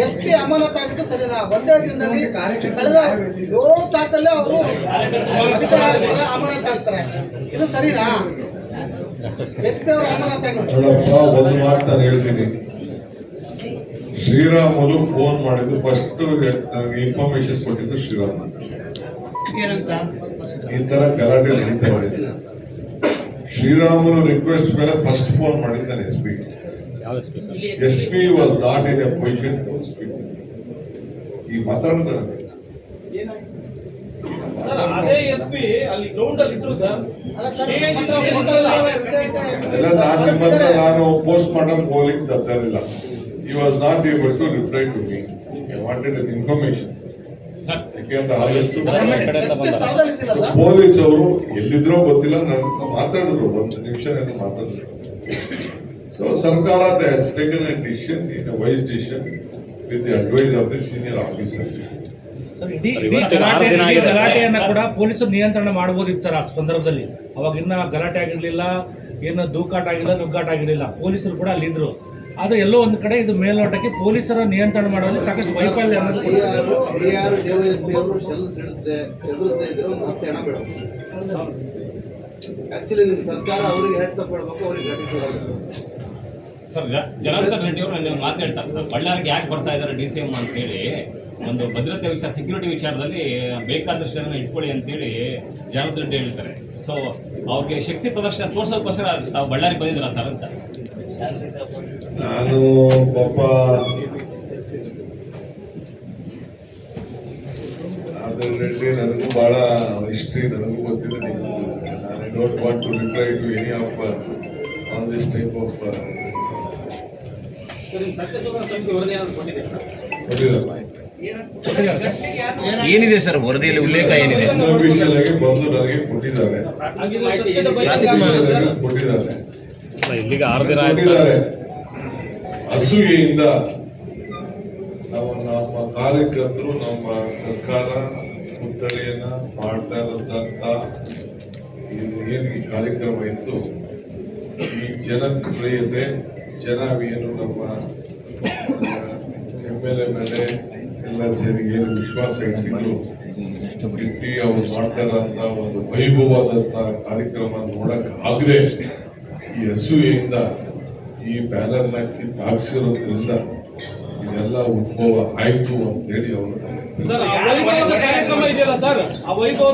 SP ಅಮಾನತಾಗಿದ್ದು ಸರಿನಾ? ಒಂದೇ ದಿನದಲ್ಲಿ ಕಳೆದ 7 ತಾಸಲ್ಲೇ ಅವರು ಅಧಿಕಾರ ಅಮಾನತಾಗ್ತಾರೆ, ಇದು ಸರಿನಾ? SP ಅವರು ಅಮಾನತಾಗಿದ್ದು ಒಂದು ಮಾತು ನಾನು ಹೇಳ್ತೀನಿ. ಶ್ರೀರಾಮುಲು ಫೋನ್ ಮಾಡಿದ್ದು ಫಸ್ಟ್ ನನಗೆ ಇನ್ಫಾರ್ಮೇಶನ್ ಕೊಟ್ಟಿದ್ದು ಶ್ರೀರಾಮ್ ಏನಂತ ಈ ತರ ಗಲಾಟೆ ನಡೀತಾ ಮಾಡಿದ್ರು. ಶ್ರೀರಾಮುಲು ರಿಕ್ವೆಸ್ಟ್ ಮೇಲೆ ಫಸ್ಟ್ ಫೋನ್ ಮಾಡಿದ್ದಾನೆ SP was not in a position to speak. ಈ ಮಾತಾಡಿದ್ರೆ ಅದೇ SP ಅಲ್ಲಿ ಗ್ರೌಂಡ್ ಅಲ್ಲಿ ಇದ್ರು ಸರ್. ನಾನು ಪೋಸ್ಟ್ ಮಾಡಕ್ ಹೋಗ್ಲಿಕ್ಕೆ ತತ್ತಲಿಲ್ಲ. He was not able to reply to me. I wanted an information. Police ಅವರು ಎಲ್ಲಿದ್ರೋ ಗೊತ್ತಿಲ್ಲ, ನನ್ನ ಮಾತಾಡಿದ್ರು, 1 ನಿಮಿಷ ಮಾತಾಡಿದ್ರು. ಸೊ ಸರ್ಕಾರ has taken a decision, in a wise decision, with the advice of the senior officer. ಗಲಾಟೆಯನ್ನ ಕೂಡ ಪೊಲೀಸರು ನಿಯಂತ್ರಣ ಮಾಡಬಹುದಿತ್ತು ಸರ್. ಆ ಸಂದರ್ಭದಲ್ಲಿ ಅವಾಗ ಇನ್ನ ಗಲಾಟೆ ಆಗಿರ್ಲಿಲ್ಲ, ಏನು ದೂಕಾಟ ಆಗಿಲ್ಲ, ನುಗ್ಗಾಟ ಆಗಿರ್ಲಿಲ್ಲ. ಪೊಲೀಸರು ಕೂಡ ಅಲ್ಲಿದ್ರು. ಆದ್ರೆ ಎಲ್ಲೋ ಒಂದು ಕಡೆ ಇದು ಮೇಲ್ನೋಟಕ್ಕೆ ಪೊಲೀಸರ ನಿಯಂತ್ರಣ ಮಾಡುವಲ್ಲಿ ಸಾಕಷ್ಟು ವೈಫಲ್ಯ ಅನ್ನೋದು ಸರ್. ಜನಾರ್ದನ್ ರೆಡ್ಡಿ ಅವರು ನನ್ನ ಮಾತಾಡ್ತಾರೆ ಸರ್, ಬಳ್ಳಾರಿಗೆ ಯಾಕೆ ಬರ್ತಾ ಇದ್ದಾರೆ DCM ಅಂತ ಹೇಳಿ, ಒಂದು ಭದ್ರತೆ ವಿಚಾರ, ಸೆಕ್ಯೂರಿಟಿ ವಿಚಾರದಲ್ಲಿ ಬೇಕಾದಷ್ಟು ಜನ ಇಟ್ಕೊಳ್ಳಿ ಅಂತೇಳಿ ಜನಾರ್ದನ್ ರೆಡ್ಡಿ ಹೇಳ್ತಾರೆ. ಸೊ ಅವ್ರಿಗೆ ಶಕ್ತಿ ಪ್ರದರ್ಶನ ತೋರ್ಸೋದಕ್ಕೋಸ್ಕರ ತಾವು ಬಳ್ಳಾರಿಗೆ ಬಂದಿದ್ರ ಸರ್ ಅಂತ. ನಾನು ಪಾಪ ಜನಾರ್ದನ್ ರೆಡ್ಡಿ ನನಗೂ ಬಹಳ ಹಿಸ್ಟ್ರಿ ನನಗೂ ಗೊತ್ತಿದೆ, ನಿಮಗೂ ಗೊತ್ತಿದೆ. ನಾನು I don't want to reply to any of on this type of ಏನಿದೆ ಸರ್ ವರದಿಯಲ್ಲಿ ಉಲ್ಲೇಖ ಏನಿದೆ? ಅಫಿಷಿಯಲ್ ಆಗಿ ಬಂದು ನನಗೆ ಕೊಟ್ಟಿದ್ದಾರೆ. ಇಲ್ಲಿಗೆ 6 ದಿನ ಅಸೂಯೆಯಿಂದ ನಮ್ಮ ಕಾರ್ಯಕರ್ತರು ನಮ್ಮ ಸರ್ಕಾರ ಪುತ್ಥಳಿಯನ್ನ ಮಾಡ್ತಾ ಇರತಕ್ಕಂತ ಏನು ಈ ಕಾರ್ಯಕ್ರಮ ಇತ್ತು, ಈ ಜನಪ್ರಿಯತೆ ಜನ ಏನು ನಮ್ಮ MLA ಮೇಲೆ ಎಲ್ಲ ಸೇರಿ ಏನು ವಿಶ್ವಾಸ ಇಟ್ಟಿದ್ರು, ಅವರು ಮಾಡ್ತಾ ಇರೋಂಥ ಒಂದು ವೈಭವವಾದಂಥ ಕಾರ್ಯಕ್ರಮ ನೋಡಕ್ ಆಗದೆ ಈ ಅಸೂಯೆಯಿಂದ ಈ ಬ್ಯಾನರ್ನ ಕಿತ್ತಾಕ್ಸಿರೋದ್ರಿಂದ ಇದೆಲ್ಲ ಉದ್ಭವ ಆಯ್ತು ಅಂತ ಹೇಳಿ ಅವರು ಕಾರ್ಯಕ್ರಮ ಇದೆಯಲ್ಲ ಸರ್, ಆ ವೈಭವ